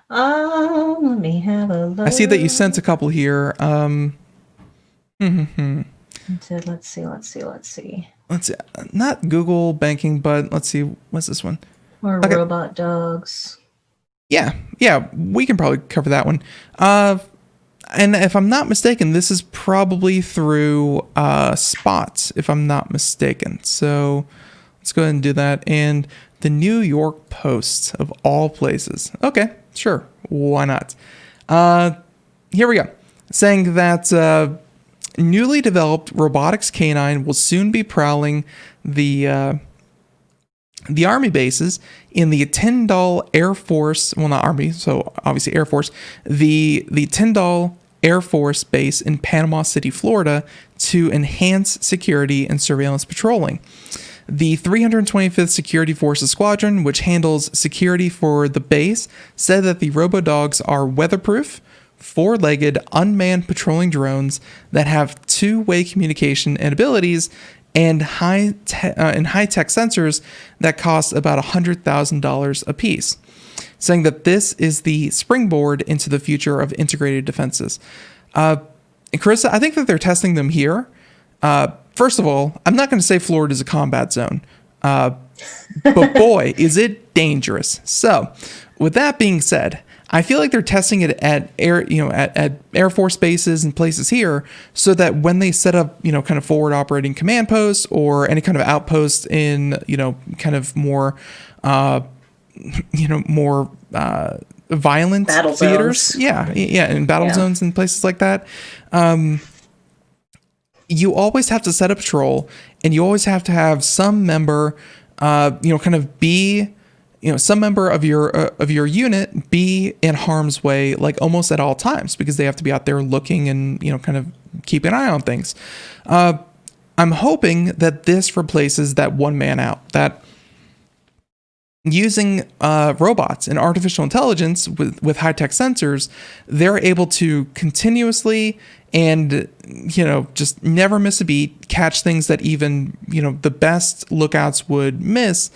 Let me have a look. I see that you sent a couple here. Let's see. Not Google banking, but let's see. What's this one? Or robot dogs. Yeah, we can probably cover that one. And if I'm not mistaken, this is probably through Spots, if I'm not mistaken. So let's go ahead and do that. And the New York Post, of all places. Okay, sure. Why not? Here we go. Saying that newly developed robotics canine will soon be prowling the Army bases in the Tyndall Air Force, well, not Army, so obviously Air Force, the Tyndall Air Force Base in Panama City, Florida, to enhance security and surveillance patrolling. The 325th Security Forces Squadron, which handles security for the base, said that the robo-dogs are weatherproof, four-legged, unmanned patrolling drones that have two-way communication and abilities and high-tech sensors that cost about $100,000 apiece, saying that this is the springboard into the future of integrated defenses. And Carissa, I think that they're testing them here. First of all, I'm not going to say Florida is a combat zone, but boy, is it dangerous. So, with that being said, I feel like they're testing it at Air Force bases and places here, so that when they set up, kind of forward operating command posts or any kind of outpost in, kind of more, more violent battle theaters. Zones. Yeah, in battle zones and places like that. You always have to set a patrol, and you always have to have some member, kind of be, some member of your unit be in harm's way, like almost at all times, because they have to be out there looking and, kind of keep an eye on things. I'm hoping that this replaces that one man out, that using robots and artificial intelligence with high-tech sensors, they're able to continuously and, just never miss a beat, catch things that even, the best lookouts would miss,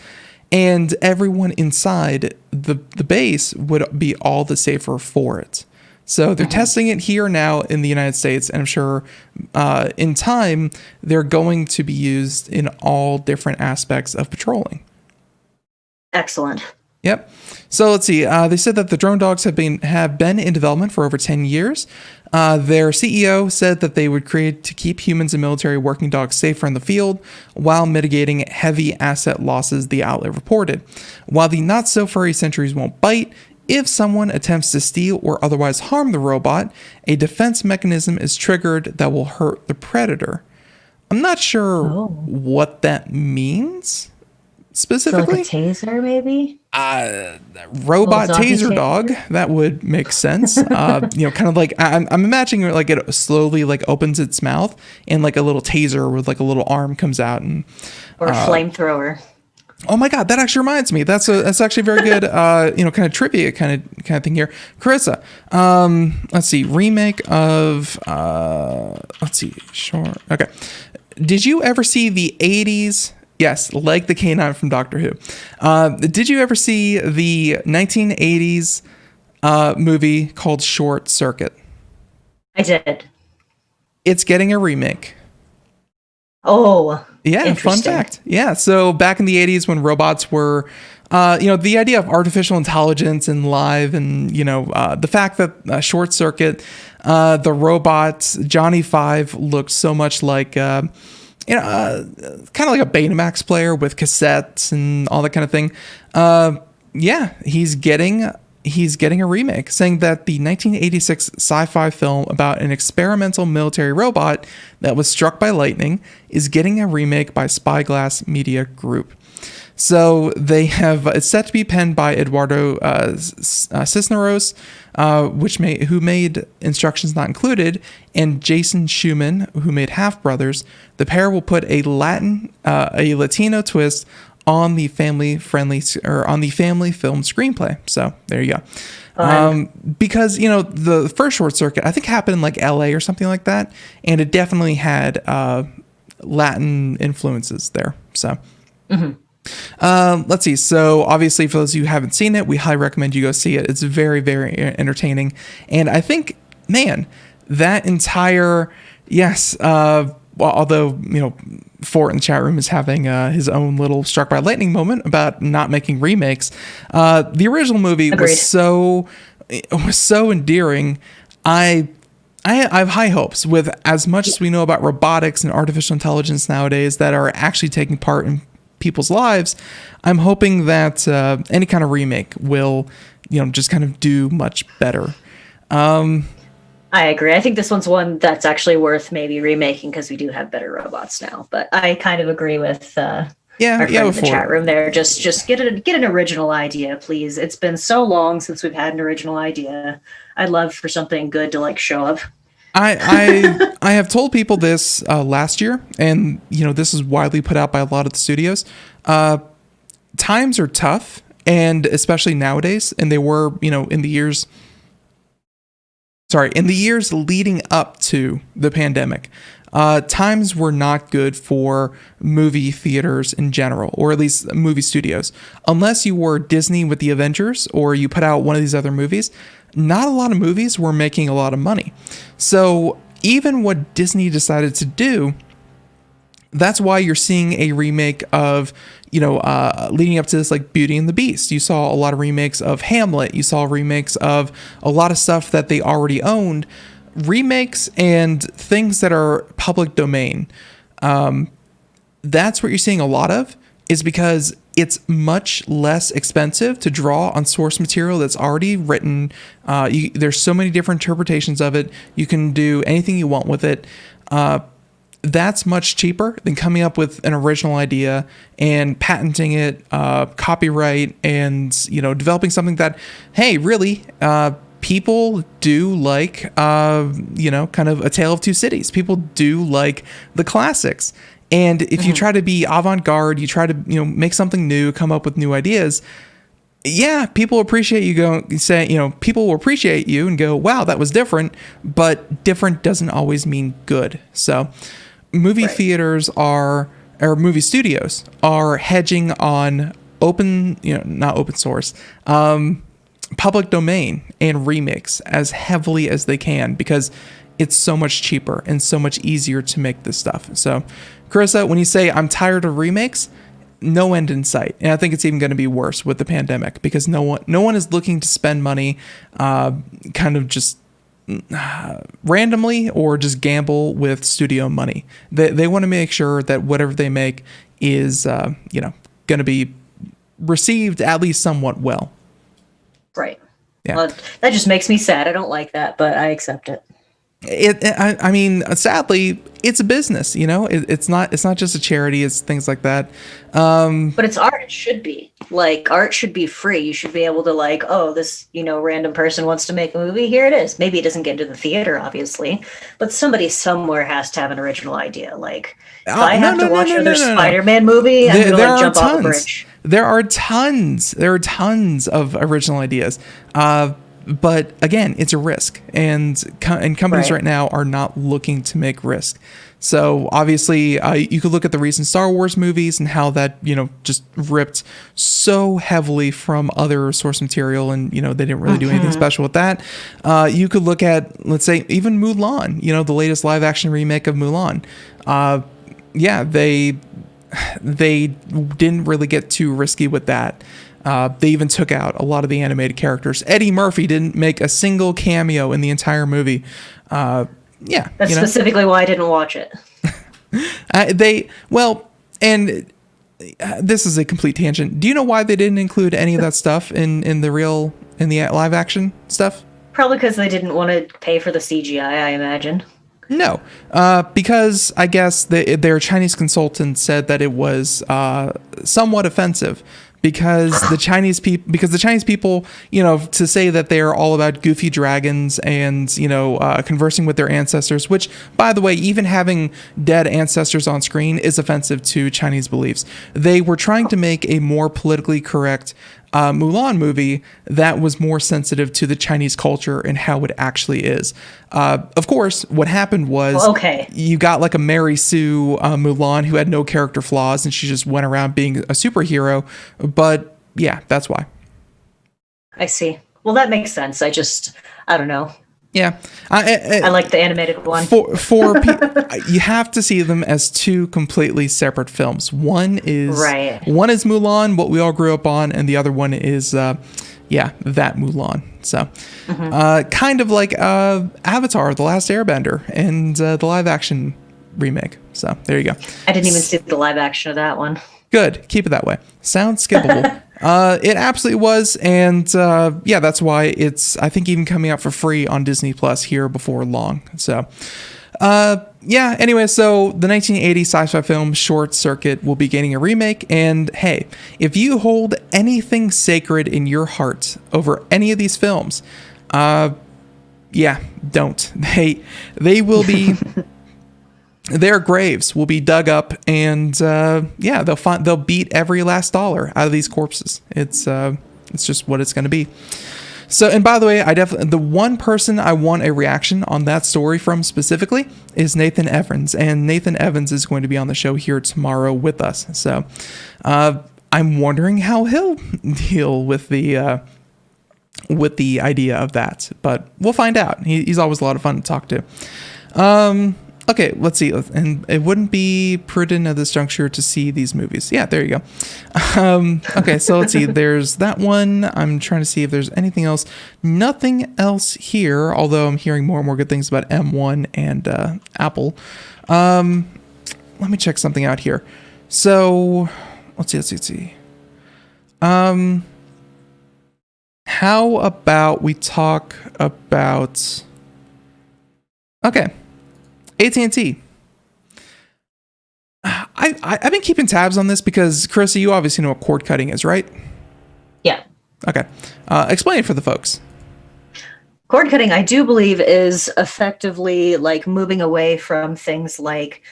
and everyone inside the base would be all the safer for it. So they're testing it here now in the United States, and I'm sure in time they're going to be used in all different aspects of patrolling. Excellent. Yep. So let's see. They said that the drone dogs have been in development for over 10 years. Their CEO said that they would create to keep humans and military working dogs safer in the field while mitigating heavy asset losses, the outlet reported. While the not-so-furry Sentries won't bite, if someone attempts to steal or otherwise harm the robot, a defense mechanism is triggered that will hurt the predator. I'm not sure what that means specifically. So like a taser, maybe? Robot taser dog, that would make sense. Kind of like I'm imagining like it slowly like opens its mouth and like a little taser with like a little arm comes out, and or a flamethrower. Oh my God, that actually reminds me. That's actually very good, kind of trivia kind of thing here. Carissa, let's see, remake of, sure, okay. Did you ever see the 80s? Yes, like the canine from Doctor Who. Did you ever see the 1980s movie called Short Circuit? I did. It's getting a remake. Oh, yeah, fun fact. Yeah, so back in the 80s when robots were, the idea of artificial intelligence and live and, the fact that Short Circuit, the robots, Johnny Five looked so much like, kind of like a Betamax player with cassettes and all that kind of thing. He's getting a remake, saying that the 1986 sci-fi film about an experimental military robot that was struck by lightning is getting a remake by Spyglass Media Group. So it's set to be penned by Eduardo Cisneros, who made Instructions Not Included, and Jason Schumann, who made Half Brothers. The pair will put a Latino twist on the family film screenplay. So there you go. Because the first Short Circuit I think happened in like LA or something like that, and it definitely had Latin influences there. So let's see. So obviously, for those of you who haven't seen it, we highly recommend you go see it. It's very, very entertaining, and I think, man, that entire although Fort in the chat room is having his own little struck by lightning moment about not making remakes. The original movie was so endearing. I have high hopes with as much as we know about robotics and artificial intelligence nowadays that are actually taking part in people's lives. I'm hoping that any kind of remake will, just kind of do much better. I agree. I think this one's one that's actually worth maybe remaking because we do have better robots now. But I kind of agree with our friend in the chat room there. Just get an original idea, please. It's been so long since we've had an original idea. I'd love for something good to like show up. I have told people this last year, and this is widely put out by a lot of the studios. Times are tough, and especially nowadays, and they were in the years leading up to the pandemic, times were not good for movie theaters in general, or at least movie studios. Unless you were Disney with the Avengers, or you put out one of these other movies, not a lot of movies were making a lot of money. So even what Disney decided to do, that's why you're seeing a remake of, leading up to this, like Beauty and the Beast. You saw a lot of remakes of Hamlet. You saw remakes of a lot of stuff that they already owned. Remakes and things that are public domain. That's what you're seeing a lot of, is because it's much less expensive to draw on source material that's already written. There's so many different interpretations of it. You can do anything you want with it. That's much cheaper than coming up with an original idea and patenting it, copyright, and developing something that, hey, really, people do like, kind of A Tale of Two Cities. People do like the classics. And if you try to be avant-garde, you try to make something new, come up with new ideas. Yeah, people appreciate people will appreciate you and go, wow, that was different. But different doesn't always mean good. So movie theaters or movie studios are hedging on not open source, public domain and remakes as heavily as they can, because it's so much cheaper and so much easier to make this stuff. So, Carissa, when you say I'm tired of remakes, no end in sight. And I think it's even going to be worse with the pandemic, because no one is looking to spend money kind of just randomly or just gamble with studio money. They want to make sure that whatever they make is going to be received at least somewhat well. Right. Yeah. Well, that just makes me sad. I don't like that, but I accept it. I mean, sadly, it's a business. It's not just a charity. It's things like that. But it's art. It should be like art should be free. You should be able to this random person wants to make a movie. Here it is. Maybe it doesn't get into the theater, obviously, but somebody somewhere has to have an original idea. Like if I have to watch another Spider-Man movie, I'm gonna jump off a bridge. There are tons. There are tons of original ideas. But again, it's a risk, and companies right now are not looking to make risk. So obviously, you could look at the recent Star Wars movies and how that just ripped so heavily from other source material, and they didn't really do anything special with that. You could look at, let's say, even Mulan. The latest live action remake of Mulan. They didn't really get too risky with that. They even took out a lot of the animated characters. Eddie Murphy didn't make a single cameo in the entire movie. That's specifically why I didn't watch it. This is a complete tangent. Do you know why they didn't include any of that stuff in the live action stuff? Probably because they didn't want to pay for the CGI, I imagine. No, because I guess their Chinese consultant said that it was somewhat offensive. Because the Chinese people, to say that they're all about goofy dragons and, conversing with their ancestors, which, by the way, even having dead ancestors on screen is offensive to Chinese beliefs. They were trying to make a more politically correct Mulan movie that was more sensitive to the Chinese culture and how it actually is. Of course, what happened was you got like a Mary Sue Mulan who had no character flaws, and she just went around being a superhero. But yeah, that's why. I see. Well, that makes sense. I don't know. Yeah, I like the animated one. For you have to see them as two completely separate films. One is Mulan, what we all grew up on, and the other one is that Mulan. So, kind of like Avatar: The Last Airbender and the live action remake. So there you go. I didn't even see the live action of that one. Good, keep it that way. Sounds skippable. It absolutely was, and that's why it's, I think, even coming out for free on Disney Plus here before long. So, anyway, so the 1980 sci-fi film Short Circuit will be getting a remake, and hey, if you hold anything sacred in your heart over any of these films, don't. They will be... Their graves will be dug up, and they'll beat every last dollar out of these corpses. It's just what it's going to be. So, and by the way, the one person I want a reaction on that story from specifically is Nathan Evans, and Nathan Evans is going to be on the show here tomorrow with us. So, I'm wondering how he'll deal with the idea of that, but we'll find out. He's always a lot of fun to talk to. Okay, let's see. And it wouldn't be prudent at this juncture to see these movies. Yeah, there you go. Okay, so let's see. There's that one. I'm trying to see if there's anything else. Nothing else here, although I'm hearing more and more good things about M1 and Apple. Let me check something out here. So, let's see. How about we talk about... Okay. AT&T. I've been keeping tabs on this because, Carissa, you obviously know what cord cutting is, right? Yeah. Okay. Explain it for the folks. Cord cutting, I do believe, is effectively like moving away from things like,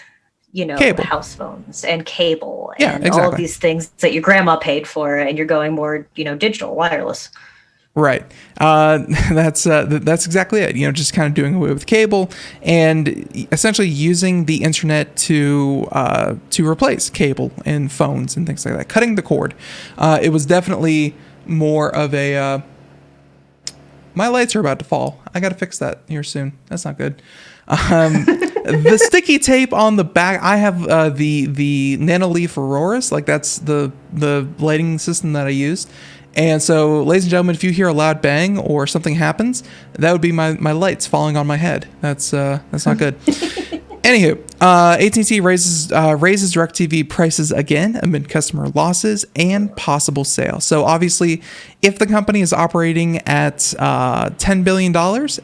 cable. House phones and cable and all of these things that your grandma paid for, and you're going more, digital, wireless. Right. That's exactly it. Just kind of doing away with cable and essentially using the internet to replace cable and phones and things like that. Cutting the cord. It was definitely more of a. My lights are about to fall. I got to fix that here soon. That's not good. The sticky tape on the back. I have the Nanoleaf Auroras. Like that's the lighting system that I use. And so, ladies and gentlemen, if you hear a loud bang or something happens, that would be my lights falling on my head. That's not good. Anywho, AT&T raises DirecTV prices again amid customer losses and possible sale. So obviously, if the company is operating at $10 billion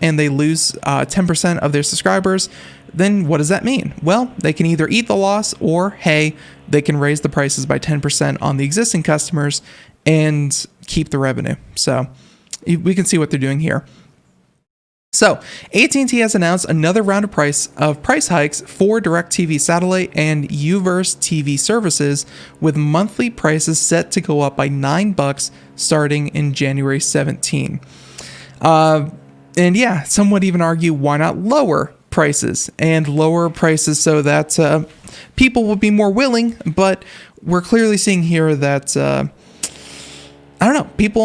and they lose 10% of their subscribers, then what does that mean? Well, they can either eat the loss or, hey, they can raise the prices by 10% on the existing customers and keep the revenue. So we can see what they're doing here. So AT&T has announced another round of price hikes for DirecTV satellite and Uverse TV services, with monthly prices set to go up by $9 starting in January 17. And yeah, some would even argue, why not lower prices so that people would be more willing, but we're clearly seeing here that I don't know. People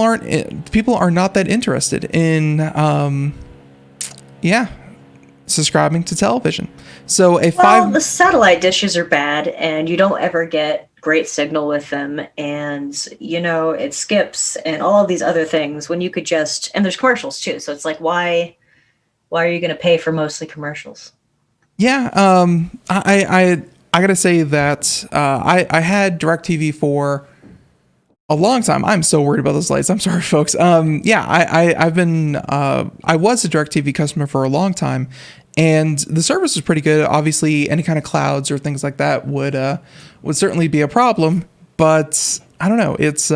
are not that interested in, subscribing to television. So the satellite dishes are bad, and you don't ever get great signal with them, and it skips and all of these other things when you could and there's commercials too. So it's like, why are you going to pay for mostly commercials? Yeah, I gotta say that I had DirecTV for a long time. I'm so worried about those lights. I'm sorry, folks. I was a DirecTV customer for a long time, and the service was pretty good. Obviously, any kind of clouds or things like that would certainly be a problem. But I don't know. It's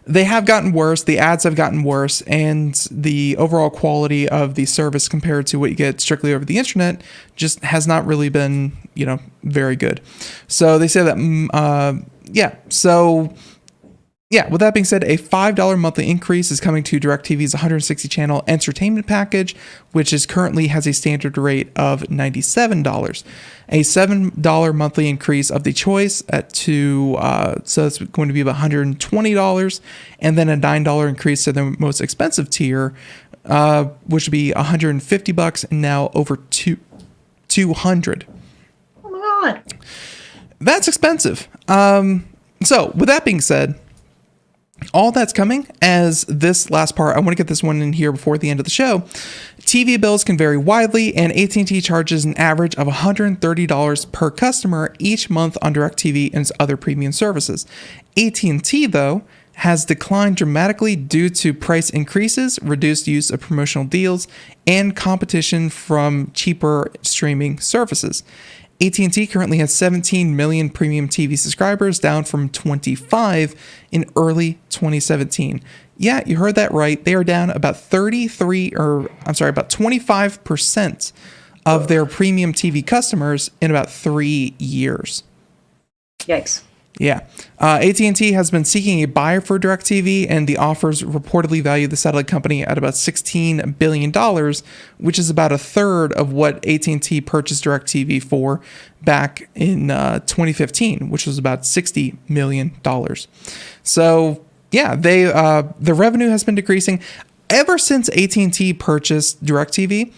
they have gotten worse. The ads have gotten worse, and the overall quality of the service compared to what you get strictly over the internet just has not really been, very good. So they say that, with that being said, a $5 monthly increase is coming to DirecTV's 160-channel entertainment package, which currently has a standard rate of $97. A $7 monthly increase of the choice so it's going to be about $120, and then a $9 increase to the most expensive tier, which would be $150, and now over $200. Oh my God. That's expensive. So with that being said, all that's coming as this last part, I want to get this one in here before the end of the show. TV bills can vary widely, and AT&T charges an average of $130 per customer each month on DirecTV and its other premium services. AT&T, though, has declined dramatically due to price increases, reduced use of promotional deals, and competition from cheaper streaming services. AT&T currently has 17 million premium TV subscribers, down from 25 in early 2017. Yeah, you heard that right. They are down about 25% of their premium TV customers in about 3 years. Yikes. Yeah. AT&T has been seeking a buyer for DirecTV, and the offers reportedly value the satellite company at about $16 billion, which is about a third of what AT&T purchased DirecTV for back in 2015, which was about $60 million. So, yeah, the revenue has been decreasing. Ever since AT&T purchased DirecTV,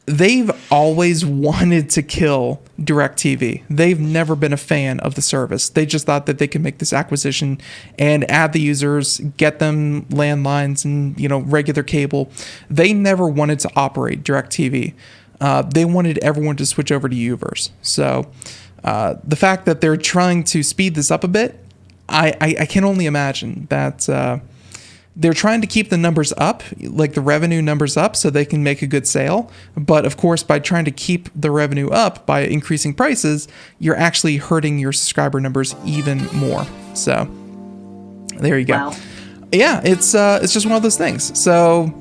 they've always wanted to kill DirecTV. They've never been a fan of the service. They just thought that they could make this acquisition and add the users, get them landlines and, regular cable. They never wanted to operate DirecTV. They wanted everyone to switch over to Uverse. So the fact that they're trying to speed this up a bit, I can only imagine that they're trying to keep the numbers up, like the revenue numbers up, so they can make a good sale. But of course, by trying to keep the revenue up by increasing prices, you're actually hurting your subscriber numbers even more. So there you go. Wow. Yeah, it's just one of those things. So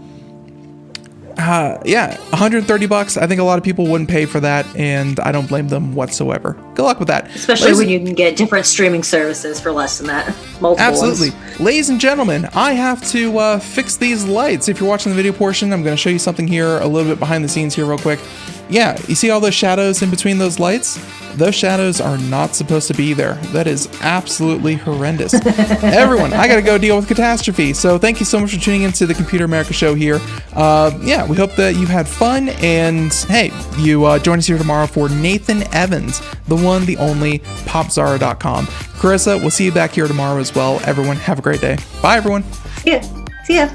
yeah, $130. I think a lot of people wouldn't pay for that, and I don't blame them whatsoever. Good luck with that. Especially when you can get different streaming services for less than that. Multiple Absolutely. ones. Ladies and gentlemen, I have to fix these lights. If you're watching the video portion, I'm going to show you something here, a little bit behind the scenes here real quick. Yeah, you see all those shadows in between those lights? Those shadows are not supposed to be there. That is absolutely horrendous. Everyone, I gotta go deal with catastrophe. So thank you so much for tuning into the Computer America show here. Yeah, we hope that you had fun, and hey, you join us here tomorrow for Nathan Evans, the one, the only, popzara.com. Carissa, we'll see you back here tomorrow as well. Everyone, have a great day. Bye, everyone. Yeah, see ya.